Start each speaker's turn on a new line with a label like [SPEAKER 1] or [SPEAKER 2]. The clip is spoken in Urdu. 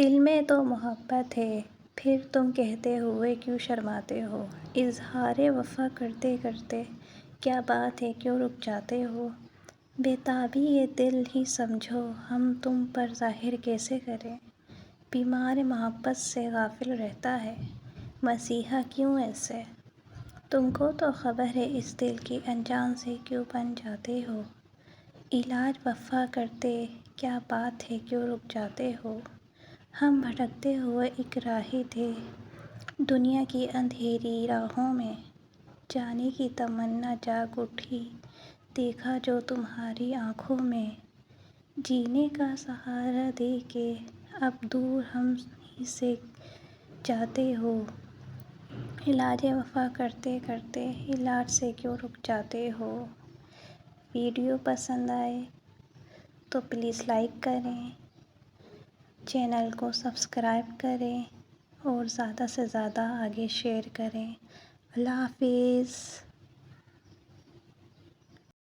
[SPEAKER 1] دل میں تو محبت ہے، پھر تم کہتے ہوئے کیوں شرماتے ہو؟ اظہار وفا کرتے کرتے کیا بات ہے کیوں رک جاتے ہو؟ بے تابی یہ دل ہی سمجھو، ہم تم پر ظاہر کیسے کریں؟ بیمار محبت سے غافل رہتا ہے مسیحا کیوں ایسے؟ تم کو تو خبر ہے اس دل کی انجان سے کیوں بن جاتے ہو؟ علاج وفا کرتے کیا بات ہے کیوں رک جاتے ہو؟ ہم بھٹکتے ہوئے ایک راہی تھے دنیا کی اندھیری راہوں میں، جانے کی تمنا جاگ اٹھی دیکھا جو تمہاری آنکھوں میں، جینے کا سہارا دے کے اب دور ہم ہی سے جاتے ہو۔ علاج وفا کرتے کرتے علاج سے کیوں رک جاتے ہو؟ ویڈیو پسند آئے تو پلیز لائک کریں، چینل کو سبسکرائب کریں اور زیادہ سے زیادہ آگے شیئر کریں۔ اللہ حافظ۔